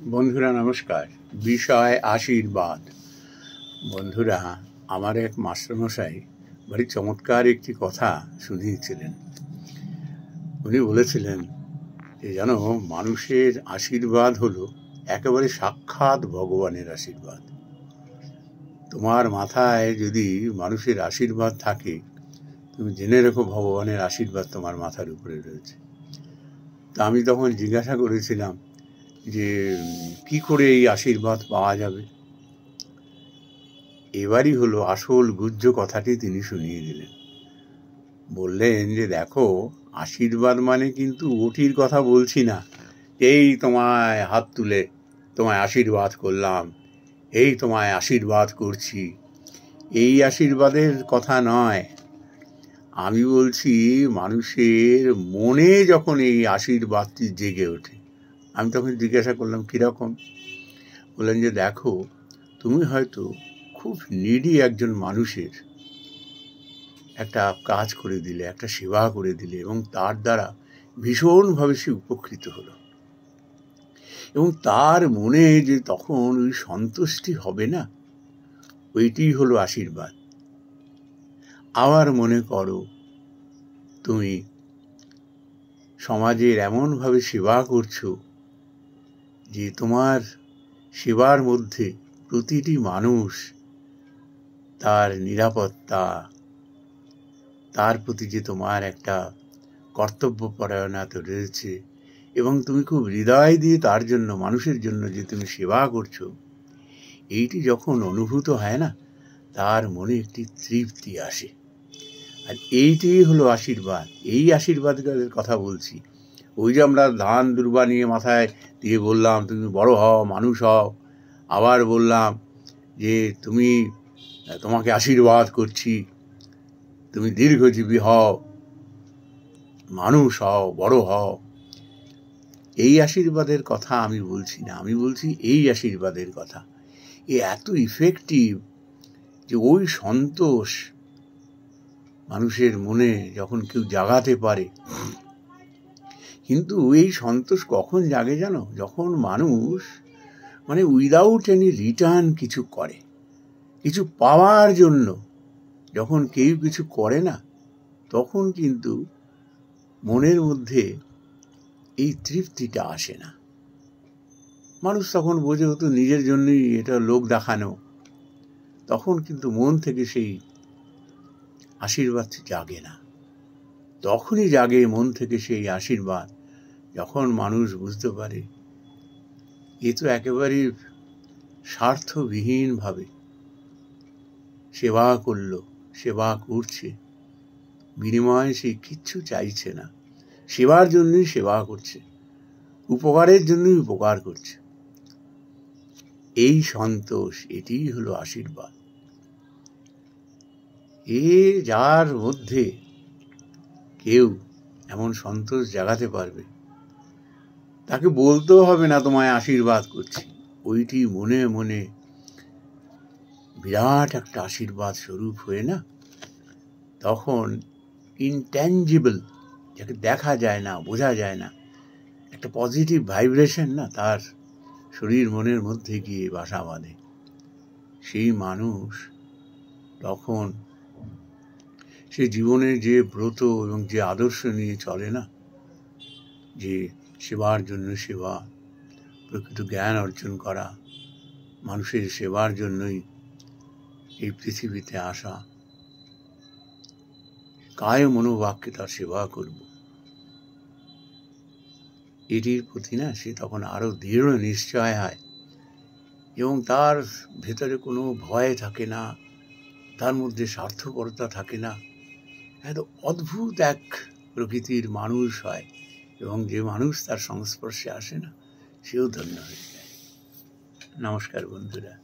বন্ধুরা নমস্কার। বিষয় আশীর্বাদ। বন্ধুরা, আমার এক মাস্টারমশাই ভারী চমৎকার একটি কথা শুনিয়েছিলেন। উনি বলেছিলেন যে জানো, মানুষের আশীর্বাদ হলো একেবারে সাক্ষাৎ ভগবানের আশীর্বাদ। তোমার মাথায় যদি মানুষের আশীর্বাদ থাকে, তুমি জেনে রেখো ভগবানের আশীর্বাদ তোমার মাথার উপরে রয়েছে। তা আমি তখন জিজ্ঞাসা করেছিলাম যে কি করে এই আশীর্বাদ পাওয়া যাবে। এবারই হলো আসল গুহ্য কথাটি তিনি শুনিয়ে দিলেন। বললেন যে দেখো, আশীর্বাদ মানে কিন্তু ওটির কথা বলছি না, এই তোমায় হাত তুলে তোমায় আশীর্বাদ করলাম, এই তোমায় আশীর্বাদ করছি, এই আশীর্বাদের কথা নয়। আমি বলছি মানুষের মনে যখন এই আশীর্বাদটি জেগে ওঠে। আমি তখন জিজ্ঞাসা করলাম কীরকম। বললেন যে দেখো, তুমি হয়তো খুব নিডি একজন মানুষের একটা কাজ করে দিলে, একটা সেবা করে দিলে, এবং তার দ্বারা ভীষণভাবে সে উপকৃত হলো, এবং তার মনে যে তখন ওই সন্তুষ্টি হবে না, ওইটি হলো আশীর্বাদ। আবার মনে করো তুমি সমাজের এমনভাবে সেবা করছো যে তোমার সেবার মধ্যে প্রতিটি মানুষ তার নিরাপত্তা, তার প্রতি যে তোমার একটা কর্তব্যপরায়ণতা রয়েছে, এবং তুমি খুব হৃদয় দিয়ে তার জন্য, মানুষের জন্য যে তুমি সেবা করছো, এইটি যখন অনুভূত হয় না, তার মনে একটি তৃপ্তি আসে। আর এইটি হলো আশীর্বাদ। এই আশীর্বাদের কথা বলছি। ওই যে আমরা ধান দুর্বা নিয়ে মাথায় দিয়ে বললাম তুমি বড় হও, মানুষ হও, আবার বললাম যে তোমাকে আশীর্বাদ করছি, তুমি দীর্ঘজীবী হও, মানুষ হও, বড় হও। এই আশীর্বাদের কথা আমি বলছি না, আমি বলছি এই আশীর্বাদের কথা। এ এত ইফেক্টিভ যে ওই সন্তোষ মানুষের মনে যখন কেউ জাগাতে পারে। কিন্তু এই সন্তোষ কখন জাগে জানো? যখন মানুষ উইদাউট এনি রিটার্ন কিছু করে, কিছু পাওয়ার জন্য যখন কেউ কিছু করে না, তখন কিন্তু মনের মধ্যে এই তৃপ্তিটা আসে না। মানুষ তখন বোঝে হতো নিজের জন্যই, এটা লোক দেখানো। তখন কিন্তু মন থেকে সেই আশীর্বাদ জাগে না। তখনই জাগে মন থেকে সেই আশীর্বাদ যখন মানুষ বুঝতে পারে এ তো একেবারে স্বার্থবিহীনভাবে সেবা করলো, সেবা করছে, বিনিময়ে সে কিচ্ছু চাইছে না, সেবার জন্যই সেবা করছে, উপকারের জন্যই উপকার করছে। এই সন্তোষ, এটিই হলো আশীর্বাদ। যার মধ্যে কেউ এমন সন্তোষ জাগাতে পারবে, তাকে বলতেও হবে না তোমায় আশীর্বাদ করছি, ওইটি মনে মনে বিরাট একটা আশীর্বাদ স্বরূপ হয়ে না, তখন ইনট্যাঞ্জিবল, যাকে দেখা যায় না, বোঝা যায় না, একটা পজিটিভ ভাইব্রেশন না তার শরীর মনের মধ্যে গিয়ে বাসা বাঁধে। সেই মানুষ তখন সে জীবনের যে ব্রত এবং যে আদর্শ নিয়ে চলে না, যে সেবার জন্য সেবা, প্রকৃত জ্ঞান অর্জন করা, মানুষের সেবার জন্যই এই পৃথিবীতে আসা, কায় মনোবাক্যে তার সেবা করব, এটির প্রতি না সে তখন আরো দৃঢ় নিশ্চয় হয়, এবং তার ভেতরে কোনো ভয় থাকে না, তার মধ্যে স্বার্থপরতা থাকে না। এত অদ্ভুত এক প্রকৃতির মানুষ হয়, এবং যে মানুষ তার সংস্পর্শে আসে না, সেও ধন্য হয়ে যায়। নমস্কার বন্ধুরা।